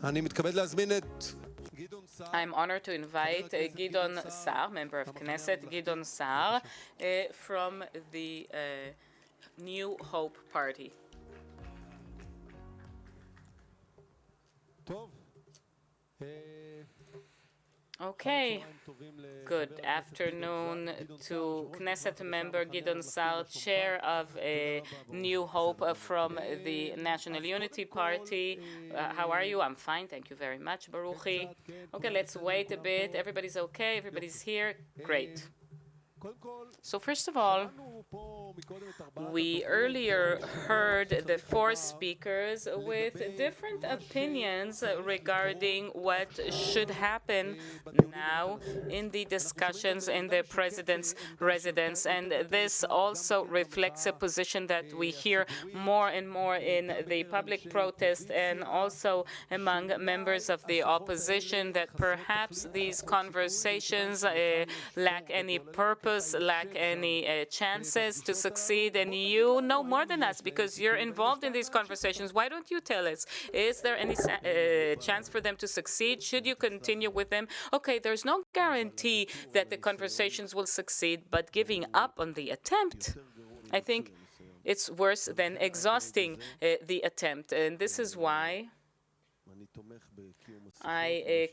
I'm honored to invite Gideon Sa'ar, member of Knesset, Gideon Sa'ar, from the New Hope Party. Okay. Good afternoon to Knesset member Gideon Sa'ar, chair of New Hope from the National Unity Party. How are you? I'm fine, thank you very much, Baruch Kra. Okay, let's wait a bit. Everybody's okay? Everybody's here? Great. So first of all, we earlier heard the four speakers with different opinions regarding what should happen now in the discussions in the president's residence. And this also reflects a position that we hear more and more in the public protest and also among members of the opposition, that perhaps these conversations lack any purpose, lack any chances to succeed. And you know more than us because you're involved in these conversations. Why don't you tell us? Is there any chance for them to succeed? Should you continue with them? Okay, there's no guarantee that the conversations will succeed, but giving up on the attempt, I think it's worse than exhausting the attempt. And this is why I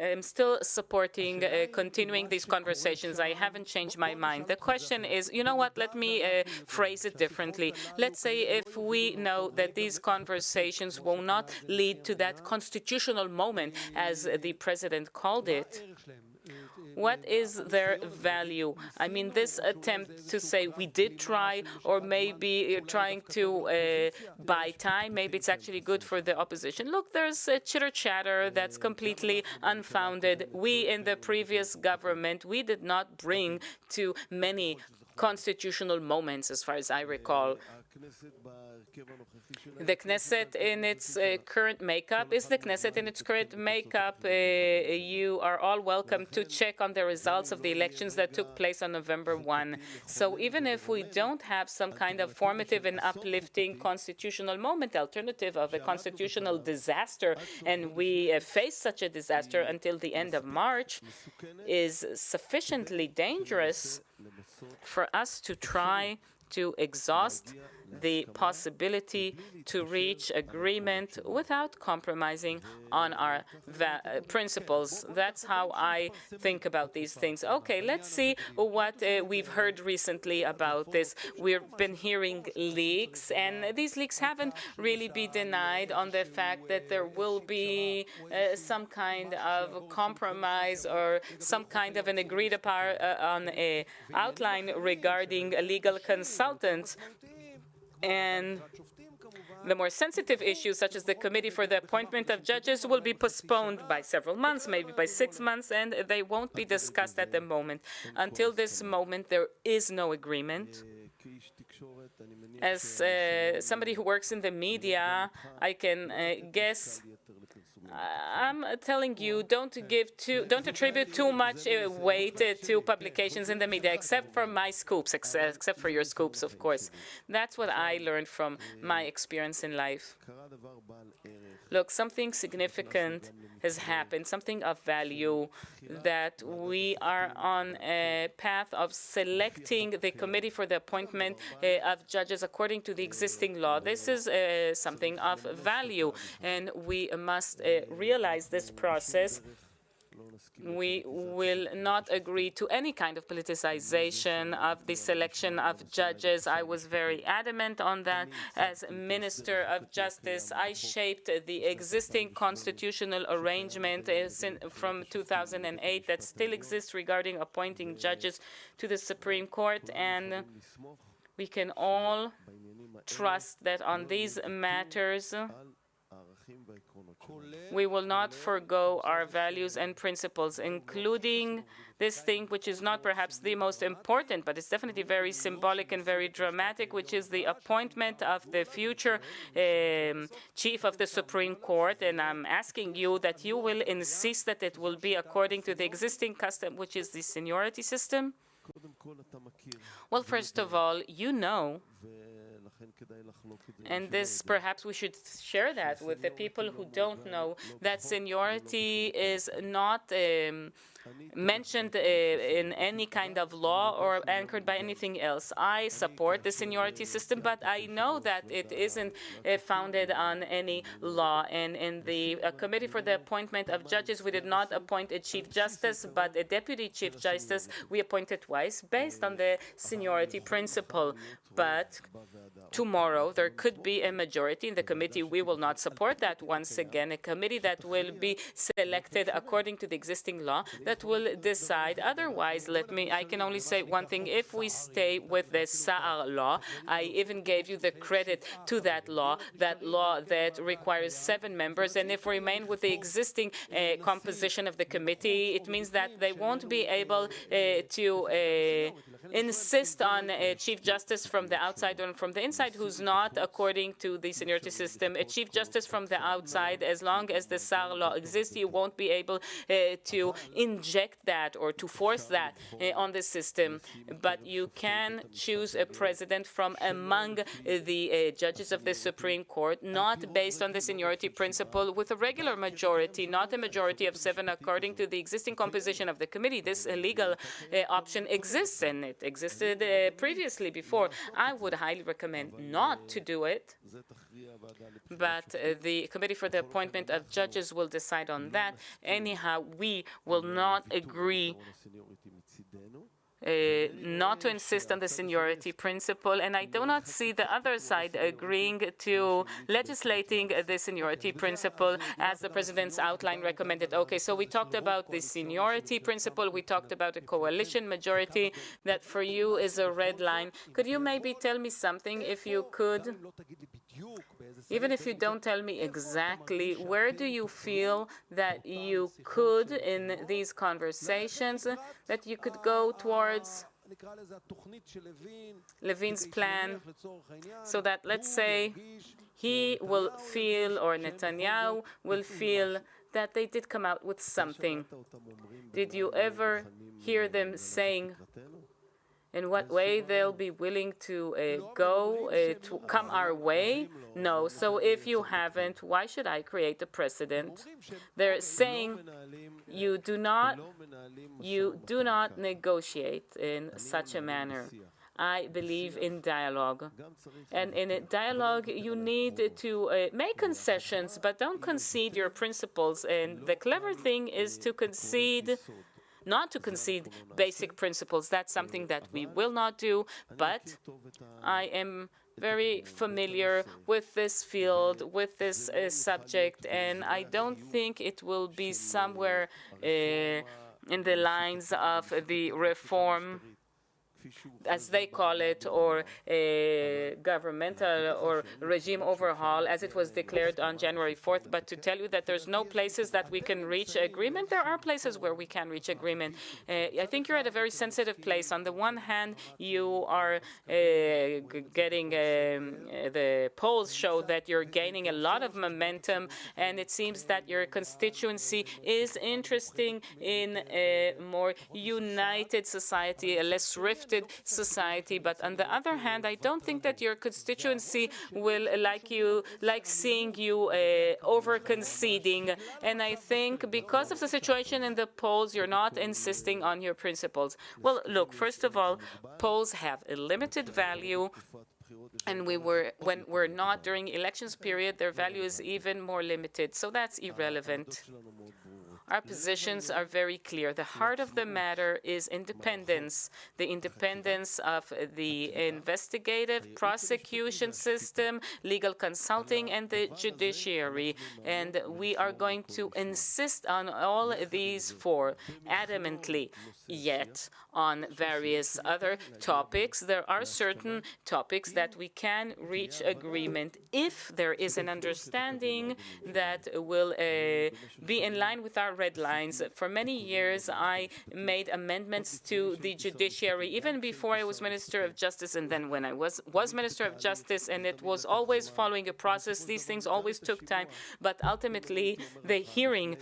am still supporting continuing these conversations. I haven't changed my mind. The question is, you know what, let me phrase it differently. Let's say if we know that these conversations will not lead to that constitutional moment, as the president called it, what is their value? I mean, this attempt to say we did try, or maybe trying to buy time, maybe it's actually good for the opposition. Look, there's a chitter-chatter that's completely unfounded. We in the previous government, we did not bring too many constitutional moments, as far as I recall. The Knesset in its current makeup is the Knesset in its current makeup. You are all welcome to check on the results of the elections that took place on November 1. So even if we don't have some kind of formative and uplifting constitutional moment, alternative of a constitutional disaster, and we face such a disaster until the end of March, is sufficiently dangerous for us to try to exhaust the possibility to reach agreement without compromising on our principles. That's how I think about these things. Okay, let's see what we've heard recently about this. We've been hearing leaks, and these leaks haven't really been denied on the fact that there will be some kind of compromise or some kind of an agreed upon outline regarding legal consultants. And the more sensitive issues, such as the committee for the appointment of judges, will be postponed by several months, maybe by 6 months, and they won't be discussed at the moment. Until this moment, there is no agreement. As somebody who works in the media, I can guess. I'm telling you, don't attribute too much weight to publications in the media, except for my scoops, except for your scoops, of course. That's what I learned from my experience in life. Look, something significant has happened, something of value, that we are on a path of selecting the committee for the appointment of judges according to the existing law. This is something of value, and we must realize this process. We will not agree to any kind of politicization of the selection of judges. I was very adamant on that. As Minister of Justice, I shaped the existing constitutional arrangement from 2008 that still exists regarding appointing judges to the Supreme Court, and we can all trust that on these matters we will not forgo our values and principles, including this thing which is not perhaps the most important, but it's definitely very symbolic and very dramatic, which is the appointment of the future chief of the Supreme Court. And I'm asking you that you will insist that it will be according to the existing custom, which is the seniority system. Well, first of all, you know, And this, perhaps we should share that with the people who don't know that seniority is not mentioned in any kind of law or anchored by anything else. I support the seniority system, but I know that it isn't founded on any law. And in the Committee for the Appointment of Judges, we did not appoint a Chief Justice, but a Deputy Chief Justice we appointed twice based on the seniority principle. But tomorrow there could be a majority in the committee. We will not support that. Once again, a committee that will be selected according to the existing law that will decide. Otherwise, I can only say one thing. If we stay with the Sa'ar law, I even gave you the credit to that law that requires 7 members. And if we remain with the existing composition of the committee, it means that they won't be able to insist on a Chief Justice from the outside or from the inside who's not according to the seniority system. A Chief Justice from the outside, as long as the Sa'ar law exists, you won't be able to inject that or to force that on the system. But you can choose a president from among the judges of the Supreme Court, not based on the seniority principle, with a regular majority, not a majority of 7 according to the existing composition of the committee. This legal option exists, and it existed previously before. I would highly recommend not to do it, but the Committee for the Appointment of Judges will decide on that. Anyhow, we will not agree not to insist on the seniority principle, and I do not see the other side agreeing to legislating the seniority principle as the President's outline recommended. Okay, so we talked about the seniority principle, we talked about a coalition majority, that for you is a red line. Could you maybe tell me something, if you could? Even if you don't tell me exactly, where do you feel that you could, in these conversations, that you could go towards Levin's plan, so that, let's say, he will feel, or Netanyahu will feel, that they did come out with something? Did you ever hear them saying in what way they'll be willing to to come our way? No. So if you haven't, why should I create a precedent? They're saying you do not negotiate in such a manner. I believe in dialogue. And in a dialogue, you need to make concessions, but don't concede your principles. And the clever thing is to concede, not to concede basic principles. That's something that we will not do, but I am very familiar with this field, with this subject, and I don't think it will be somewhere in the lines of the reform, as they call it, or a governmental or regime overhaul, as it was declared on January 4th. But to tell you that there's no places that we can reach agreement, there are places where we can reach agreement. I think you're at a very sensitive place. On the one hand, you are getting, the polls show that you're gaining a lot of momentum, and it seems that your constituency is interested in a more united society, a less rifted society. But on the other hand, I don't think that your constituency will like seeing you over-conceding. And I think because of the situation in the polls, you're not insisting on your principles. Well, look, first of all, polls have a limited value. And when we're not during elections period, their value is even more limited. So that's irrelevant. Our positions are very clear. The heart of the matter is independence, the independence of the investigative prosecution system, legal consulting, and the judiciary. And we are going to insist on all these 4 adamantly. Yet, on various other topics, there are certain topics that we can reach agreement if there is an understanding that will be in line with our red lines. For many years, I made amendments to the judiciary, even before I was Minister of Justice, and then when I was Minister of Justice, and it was always following a process. These things always took time, but ultimately, the hearing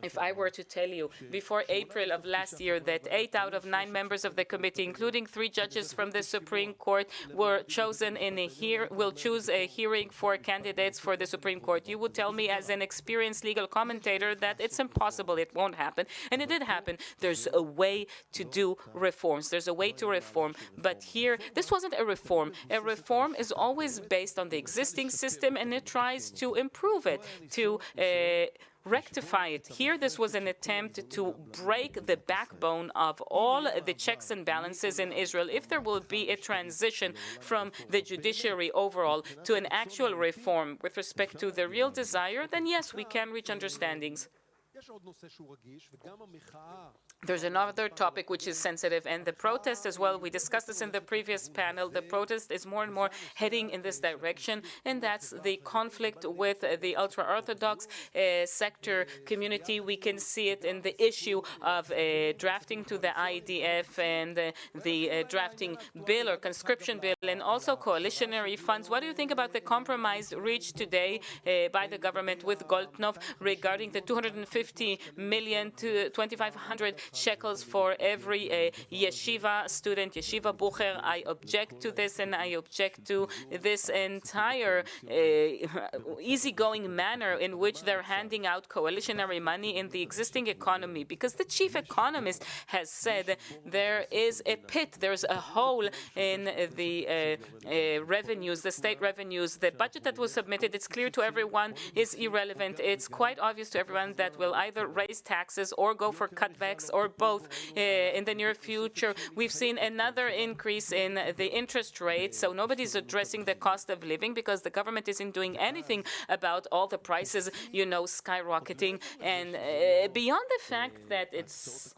if I were to tell you before April of last year that 8 out of 9 members of the committee, including 3 judges from the Supreme Court, were chosen will choose a hearing for candidates for the Supreme Court, you would tell me as an experienced legal commentator that it's impossible, it won't happen. And it did happen. There's a way to do reforms. There's a way to reform. But here, this wasn't a reform. A reform is always based on the existing system, and it tries to improve it, to rectify it. Here, this was an attempt to break the backbone of all the checks and balances in Israel. If there will be a transition from the judiciary overall to an actual reform with respect to the real desire, then yes, we can reach understandings. There's another topic which is sensitive, and the protest as well. We discussed this in the previous panel. The protest is more and more heading in this direction, and that's the conflict with the ultra-Orthodox sector community. We can see it in the issue of drafting to the IDF and the drafting bill or conscription bill, and also coalitionary funds. What do you think about the compromise reached today by the government with Goldknopf regarding the 250 million to 2,500 shekels for every yeshiva student, yeshiva bucher? I object to this, and I object to this entire easygoing manner in which they're handing out coalitionary money in the existing economy, because the chief economist has said there is a pit, there's a hole in the revenues, the state revenues. The budget that was submitted, it's clear to everyone, is irrelevant. It's quite obvious to everyone that will either raise taxes or go for cutbacks or both in the near future. We've seen another increase in the interest rate, so nobody's addressing the cost of living because the government isn't doing anything about all the prices, skyrocketing. And beyond the fact that it's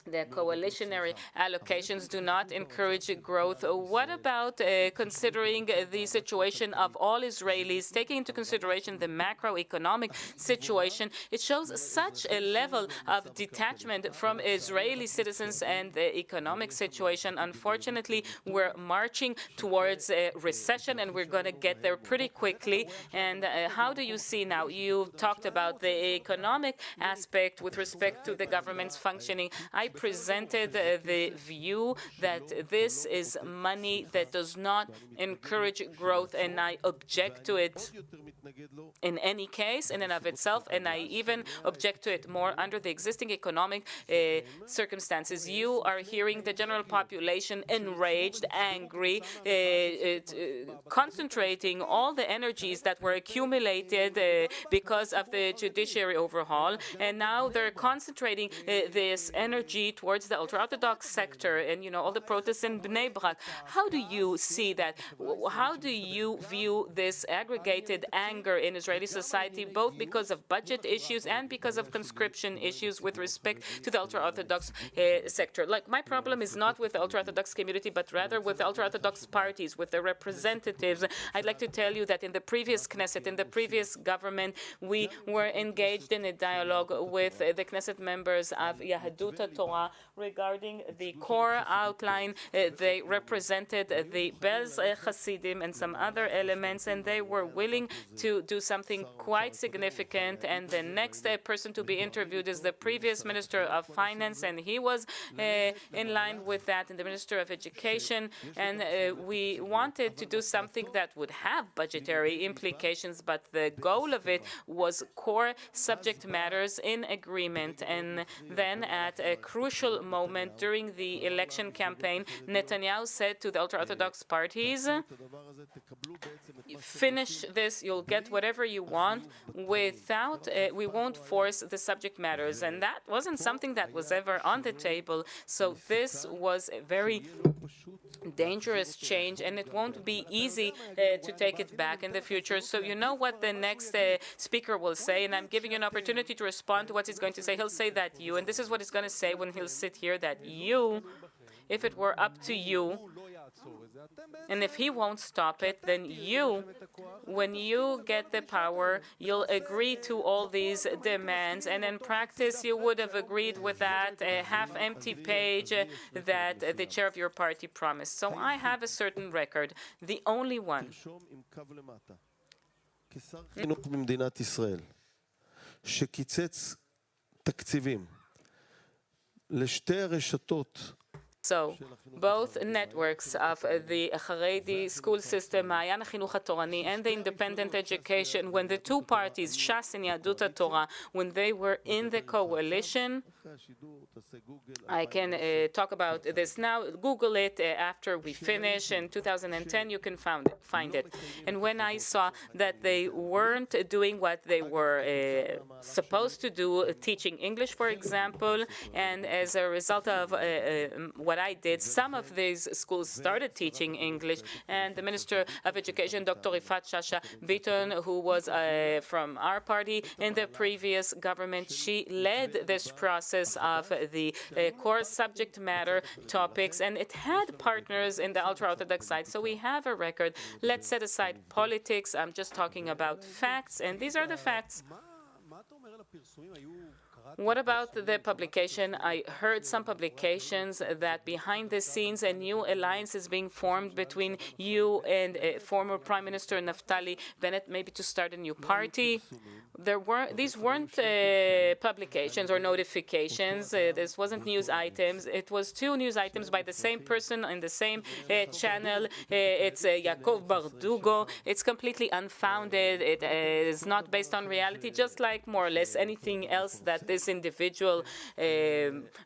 the coalitionary allocations do not encourage growth, what about considering the situation of all Israelis, taking into consideration the macroeconomic situation? It shows such a level of detachment from Israeli citizens and the economic situation. Unfortunately, we're marching towards a recession, and we're going to get there pretty quickly. And how do you see now? You talked about the economic aspect with respect to the government's functioning. I presented the view that this is money that does not encourage growth, and I object to it in any case in and of itself, and I even object to it more under the existing economic circumstances. You are hearing the general population enraged, angry, concentrating all the energies that were accumulated because of the judiciary overhaul, and now they're concentrating this energy towards the ultra-Orthodox sector and, all the protests in Bnei Brak. How do you see that? How do you view this aggregated anger in Israeli society, both because of budget issues and because of conscription issues with respect to the ultra-Orthodox sector? Like, my problem is not with the ultra-Orthodox community, but rather with the ultra-Orthodox parties, with the representatives. I'd like to tell you that in the previous Knesset, in the previous government, we were engaged in a dialogue with the Knesset members of Yahadut Torah regarding the core outline. They represented the Belz Hasidim and some other elements, and they were willing to do something quite significant. And the next person to be interviewed is the previous Minister of Finance, and he was in line with that, and the Minister of Education. And we wanted to do something that would have budgetary implications, but the goal of it was core subject matters in agreement. And then at a crucial moment during the election campaign, Netanyahu said to the ultra-Orthodox parties, finish this, you'll get whatever you want without, we won't force the subject matters. And that wasn't something that was ever on the table. So this was a very dangerous change, and it won't be easy to take it back in the future. So you know what the next speaker will say, and I'm giving you an opportunity to respond to what he's going to say. He'll say that you, and this is what he's going to say when he'll sit here, that you, if it were up to you, and if he won't stop it, then you, when you get the power, you'll agree to all these demands. And in practice, you would have agreed with that half-empty page that the chair of your party promised. So I have a certain record, the only one. שקיצץ תקציבים לשתי הרשתות So, both networks of the Haredi school system, Ma'ayan HaChinuch HaTorani, and the independent education, when the two parties, Shas and Yadut HaTorah, when they were in the coalition, I can talk about this now. Google it after we finish. In 2010, you can find it. And when I saw that they weren't doing what they were supposed to do, teaching English, for example, and as a result of what I did, some of these schools started teaching English, and the Minister of Education, Dr. Ifat Shasha Bitton, who was from our party in the previous government, she led this process of the core subject matter topics, and it had partners in the ultra-Orthodox side. So we have a record. Let's set aside politics. I'm just talking about facts, and these are the facts. What about the publication? I heard some publications that behind the scenes a new alliance is being formed between you and former Prime Minister Naftali Bennett, maybe to start a new party. These weren't publications or notifications. This wasn't news items. It was two news items by the same person in the same channel. It's Yaakov Bardugo. It's completely unfounded. It is not based on reality, just like more or less anything else that this individual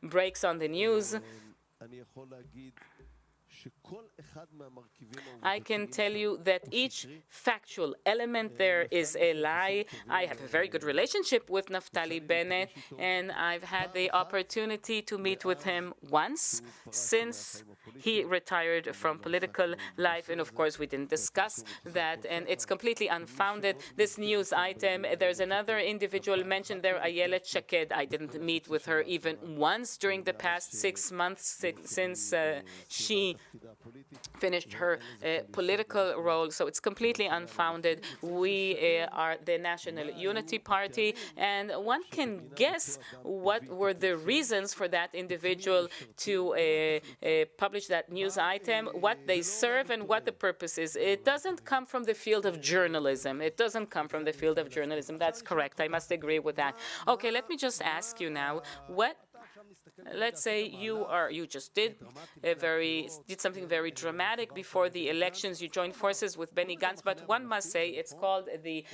breaks on the news. I can tell you that each factual element there is a lie. I have a very good relationship with Naftali Bennett, and I've had the opportunity to meet with him once since he retired from political life, and of course we didn't discuss that, and it's completely unfounded, this news item. There's another individual mentioned there, Ayelet Shaked. I didn't meet with her even once during the past 6 months since she finished her political role, so it's completely unfounded. We are the National Unity Party, and one can guess what were the reasons for that individual to publish that news item, what they serve, and what the purpose is. It doesn't come from the field of journalism. It doesn't come from the field of journalism. That's correct. I must agree with that. Okay, let me just ask you now, let's say you just did something very dramatic before the elections. You joined forces with Benny Gantz, but one must say it's called the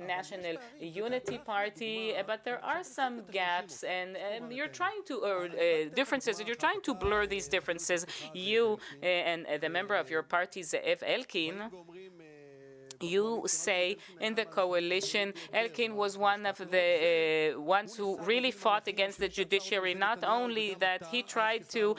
National Unity Party. But there are some gaps, and you're trying to differences. You're trying to blur these differences. You and the member of your party, Ze'ev Elkin. You say in the coalition, Elkin was one of the ones who really fought against the judiciary. Not only that, he tried to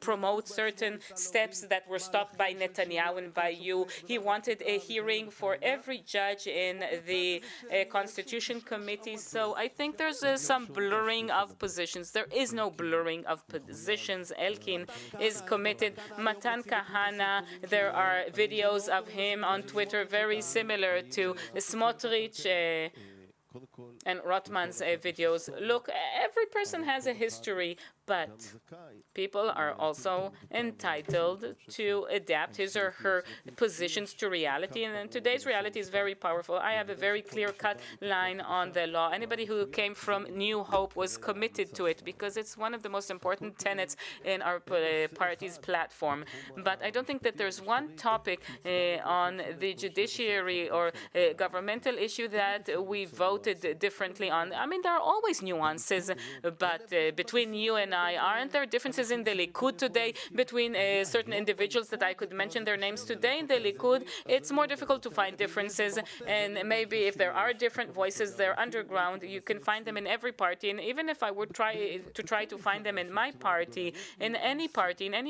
promote certain steps that were stopped by Netanyahu and by you. He wanted a hearing for every judge in the Constitution Committee. So I think there's some blurring of positions. There is no blurring of positions. Elkin is committed. Matan Kahana, there are videos of him on Twitter very similar to Smotrich and Rotman's videos. Look, every person has a history, but people are also entitled to adapt his or her positions to reality, and today's reality is very powerful. I have a very clear-cut line on the law. Anybody who came from New Hope was committed to it because it's one of the most important tenets in our party's platform. But I don't think that there's one topic on the judiciary or governmental issue that we voted differently on. I mean, there are always nuances, but between you and I, aren't there differences in the Likud today between certain individuals that I could mention their names today in the Likud? It's more difficult to find differences, and maybe if there are different voices, they're underground. You can find them in every party, and even if I would try to find them in my party, in any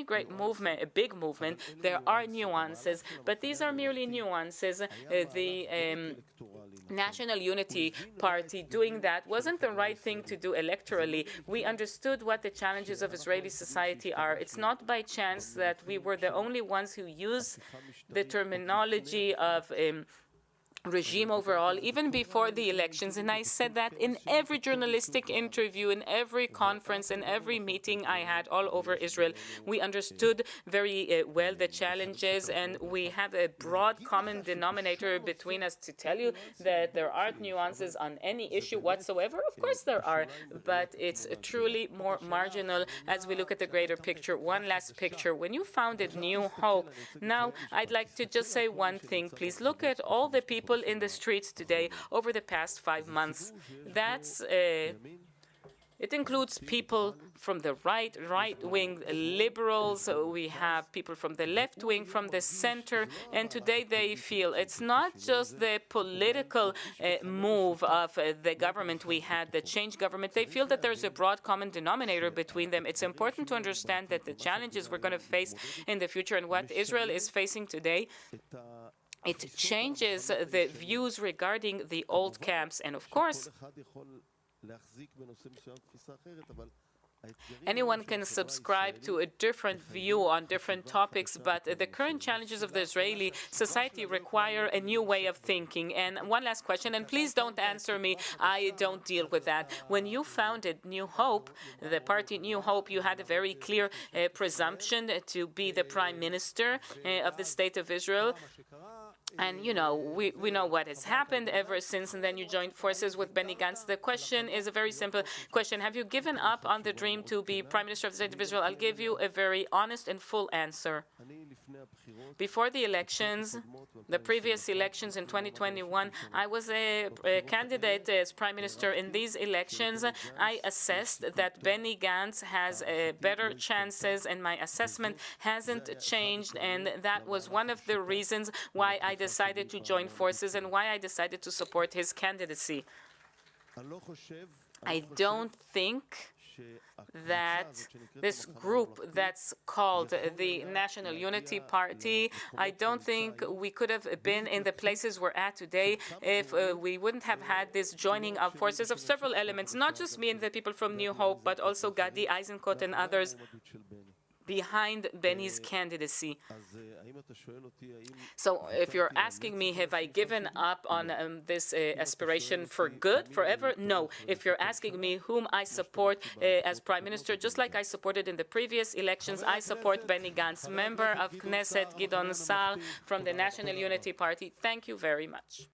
great movement, a big movement, there are nuances, but these are merely nuances. The National Unity Party doing that wasn't the right thing to do electorally. We understood what the challenges of Israeli society are. It's not by chance that we were the only ones who use the terminology of regime overall, even before the elections. And I said that in every journalistic interview, in every conference, in every meeting I had all over Israel. We understood very well the challenges, and we have a broad common denominator between us to tell you that there aren't nuances on any issue whatsoever. Of course there are, but it's truly more marginal as we look at the greater picture. One last picture. When you founded New Hope, now I'd like to just say one thing. Please look at all the people in the streets today over the past 5 months. It includes people from the right-wing liberals. We have people from the left wing, from the center, and today they feel it's not just the political move of the government we had, the change government. They feel that there's a broad common denominator between them. It's important to understand that the challenges we're going to face in the future and what Israel is facing today, it changes the views regarding the old camps. And of course, anyone can subscribe to a different view on different topics, but the current challenges of the Israeli society require a new way of thinking. And one last question, and please don't answer me, I don't deal with that. When you founded New Hope, the party New Hope, you had a very clear presumption to be the prime minister of the state of Israel. And, you know, we know what has happened ever since, and then you joined forces with Benny Gantz. The question is a very simple question. Have you given up on the dream to be Prime Minister of the State of Israel? I'll give you a very honest and full answer. Before the elections, the previous elections in 2021, I was a candidate as Prime Minister in these elections. I assessed that Benny Gantz has better chances, and my assessment hasn't changed, and that was one of the reasons why I decided to join forces and why I decided to support his candidacy. I don't think that this group that's called the National Unity Party, I don't think we could have been in the places we're at today if we wouldn't have had this joining of forces of several elements, not just me and the people from New Hope, but also Gadi Eisenkot and others behind Benny's candidacy. So if you're asking me, have I given up on this aspiration for good, forever? No. If you're asking me whom I support as Prime Minister, just like I supported in the previous elections, I support Benny Gantz, member of Knesset Gideon Sa'ar from the National Unity Party. Thank you very much.